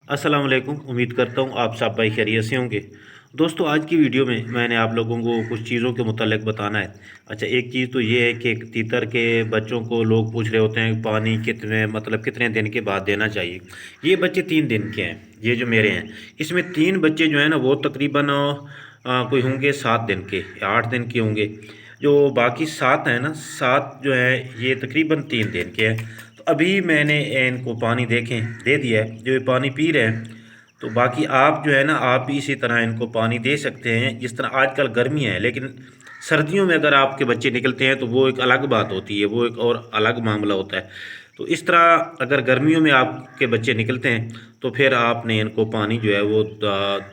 अस्सलाम वालेकुम। उम्मीद करता हूँ आप सब भाई खैरियत से होंगे। दोस्तों, आज की वीडियो में मैंने आप लोगों को कुछ चीज़ों के मुतालिक बताना है। अच्छा, एक चीज़ तो ये है कि तीतर के बच्चों को लोग पूछ रहे होते हैं पानी कितने दिन के बाद देना चाहिए। ये बच्चे 3 दिन के हैं, ये जो मेरे हैं। इसमें 3 बच्चे जो हैं ना वो तकरीबन कोई होंगे 7 दिन के या 8 दिन के होंगे। जो बाकी 7 हैं ना, 7 जो है ये तकरीबन 3 दिन के हैं। तो अभी मैंने इनको पानी देखें दे दिया है, जो ये पानी पी रहे हैं। तो बाकी आप जो है ना, आप भी इसी तरह इनको पानी दे सकते हैं। जिस तरह आजकल गर्मी है, लेकिन सर्दियों में अगर आपके बच्चे निकलते हैं तो वो एक अलग बात होती है, वो एक और अलग मामला होता है। तो इस तरह अगर गर्मियों में आपके बच्चे निकलते हैं तो फिर आपने इनको पानी जो है वो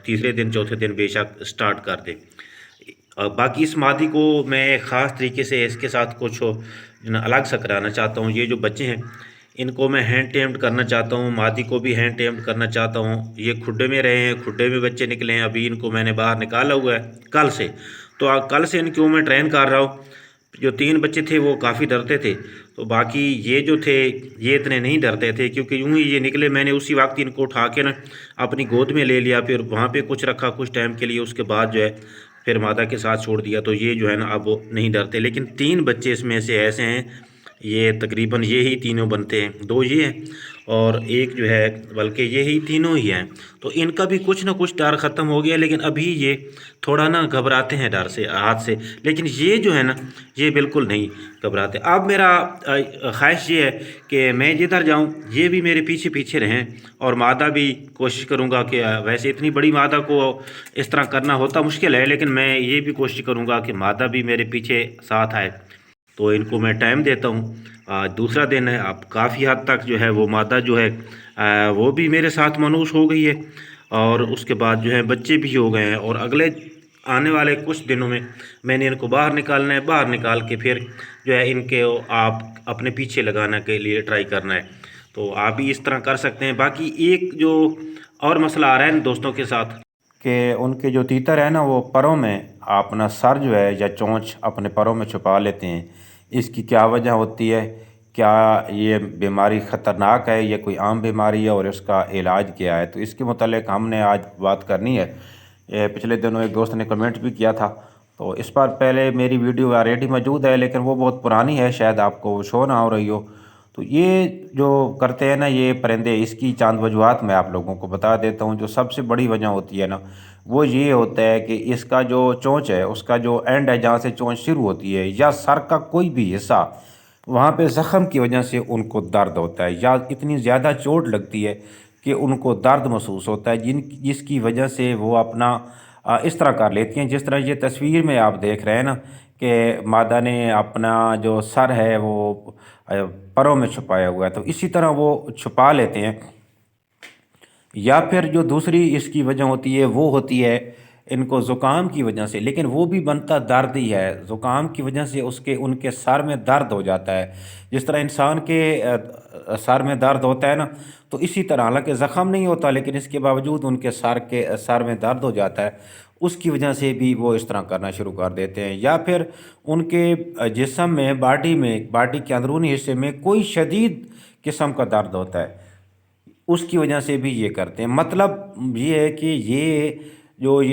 तीसरे दिन चौथे दिन बेशक स्टार्ट कर दें। बाकी इस मादी को मैं ख़ास तरीके से इसके साथ कुछ जो ना अलग सा कराना चाहता हूँ। ये जो बच्चे हैं इनको मैं हैंड टेम्ड करना चाहता हूँ, मादी को भी हैंड टेम्ड करना चाहता हूँ। ये खुड्डे में रहे हैं, खुड्डे में बच्चे निकले हैं। अभी इनको मैंने बाहर निकाला हुआ है कल से। तो कल से इनको मैं ट्रेन कर रहा हूँ। जो 3 बच्चे थे वो काफ़ी डरते थे, तो बाकी ये जो थे ये इतने नहीं डरते थे, क्योंकि यूँ ही ये निकले मैंने उसी वक्त इनको उठा के ना अपनी गोद में ले लिया, फिर वहाँ पे कुछ रखा कुछ टाइम के लिए, उसके बाद जो है फिर माता के साथ छोड़ दिया। तो ये जो है ना अब वो नहीं डरते। लेकिन 3 बच्चे इसमें से ऐसे हैं, ये तकरीबन ये ही तीनों बनते हैं। 2 ये हैं और एक जो है, बल्कि ये ही तीनों ही हैं। तो इनका भी कुछ ना कुछ डर ख़त्म हो गया, लेकिन अभी ये थोड़ा ना घबराते हैं डर से, हाथ से। लेकिन ये जो है ना ये बिल्कुल नहीं घबराते। अब मेरा ख्वाहिश ये है कि मैं जिधर जाऊं ये भी मेरे पीछे पीछे रहें, और मादा भी कोशिश करूंगा कि वैसे इतनी बड़ी मादा को इस तरह करना होता मुश्किल है, लेकिन मैं ये भी कोशिश करूंगा कि मादा भी मेरे पीछे साथ आए। तो इनको मैं टाइम देता हूँ। आज दूसरा दिन है, अब काफ़ी हद तक जो है वो मादा जो है वो भी मेरे साथ मनूस हो गई है, और उसके बाद जो है बच्चे भी हो गए हैं। और अगले आने वाले कुछ दिनों में मैंने इनको बाहर निकालना है, बाहर निकाल के फिर जो है इनके आप अपने पीछे लगाने के लिए ट्राई करना है। तो आप भी इस तरह कर सकते हैं। बाकी एक जो और मसला आ रहा है दोस्तों के साथ, कि उनके जो तीतर है ना वो परों में अपना सर जो है या चोंच अपने परों में छुपा लेते हैं। इसकी क्या वजह होती है, क्या ये बीमारी ख़तरनाक है या कोई आम बीमारी है, और इसका इलाज क्या है, तो इसके मुतालिक हमने आज बात करनी है। ये पिछले दिनों एक दोस्त ने कमेंट भी किया था, तो इस पर पहले मेरी वीडियो ऑलरेडी मौजूद है, लेकिन वो बहुत पुरानी है, शायद आपको शो ना हो रही हो। तो ये जो करते हैं ना ये परिंदे, इसकी चंद वजूहत मैं आप लोगों को बता देता हूँ। जो सबसे बड़ी वजह होती है ना वो ये होता है कि इसका जो चोंच है, उसका जो एंड है जहाँ से चोंच शुरू होती है, या सर का कोई भी हिस्सा, वहाँ पे ज़ख़म की वजह से उनको दर्द होता है, या इतनी ज़्यादा चोट लगती है कि उनको दर्द महसूस होता है, जिसकी वजह से वो अपना इस तरह कर लेती हैं। जिस तरह ये तस्वीर में आप देख रहे हैं ना कि मादा ने अपना जो सर है वो परों में छुपाया हुआ है, तो इसी तरह वो छुपा लेते हैं। या फिर जो दूसरी इसकी वजह होती है वो होती है इनको ज़ुकाम की वजह से, लेकिन वो भी बनता दर्द ही है। ज़ुकाम की वजह से उनके सर में दर्द हो जाता है, जिस तरह इंसान के सर में दर्द होता है ना, तो इसी तरह हालांकि ज़ख़म नहीं होता, लेकिन इसके बावजूद उनके सर में दर्द हो जाता है। उसकी वजह से भी वो इस तरह करना शुरू कर देते हैं। या फिर उनके जिस्म में, बॉडी के अंदरूनी हिस्से में कोई शदीद किस्म का दर्द होता है, उसकी वजह से भी ये करते हैं। मतलब ये है कि ये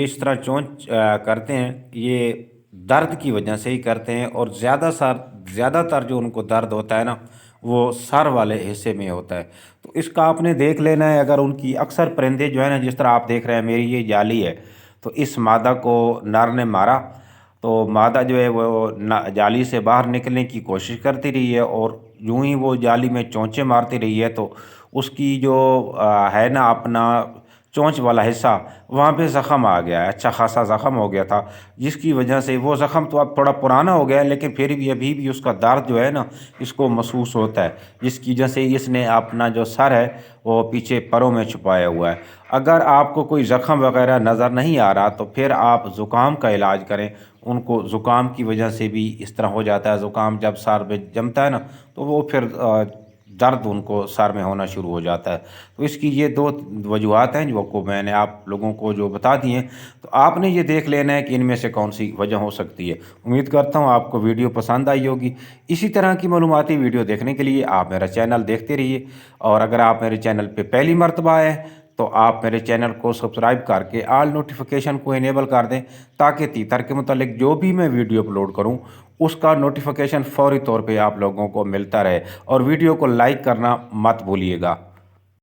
इस तरह चोंच करते हैं, ये दर्द की वजह से ही करते हैं। और ज़्यादातर जो उनको दर्द होता है ना वो सर वाले हिस्से में होता है। तो इसका आपने देख लेना है। अगर उनकी अक्सर परिंदे जो है ना, जिस तरह आप देख रहे हैं मेरी ये जाली है, तो इस मादा को नर ने मारा, तो मादा जो है वो जाली से बाहर निकलने की कोशिश करती रही है, और यूं ही वो जाली में चोंचे मारती रही है। तो उसकी जो है ना अपना चोंच वाला हिस्सा, वहाँ पे ज़ख़म आ गया है, अच्छा खासा ज़ख़म हो गया था, जिसकी वजह से वो ज़ख़म तो अब थोड़ा पुराना हो गया है, लेकिन फिर भी अभी भी उसका दर्द जो है ना इसको महसूस होता है, जिसकी वजह से इसने अपना जो सर है वो पीछे परों में छुपाया हुआ है। अगर आपको कोई ज़ख़म वगैरह नज़र नहीं आ रहा तो फिर आप ज़ुकाम का इलाज करें। उनको ज़ुकाम की वजह से भी इस तरह हो जाता है। ज़ुकाम जब सर में जमता है ना तो वो फिर दर्द उनको सर में होना शुरू हो जाता है। तो इसकी ये 2 वजूहत हैं जो को मैंने आप लोगों को जो बता दी हैं। तो आपने ये देख लेना है कि इनमें से कौन सी वजह हो सकती है। उम्मीद करता हूँ आपको वीडियो पसंद आई होगी। इसी तरह की मालूमाती वीडियो देखने के लिए आप मेरा चैनल देखते रहिए, और अगर आप मेरे चैनल पे पहली मर्तबा आए हैं تو آپ میرے چینل کو سبسکرائب کر کے آل نوٹیفیکیشن کو انیبل کر دیں، تاکہ تیتر کے متعلق جو بھی میں ویڈیو اپلوڈ کروں اس کا نوٹیفیکیشن فوری طور پہ آپ لوگوں کو ملتا رہے، اور ویڈیو کو لائک کرنا مت بھولیے گا۔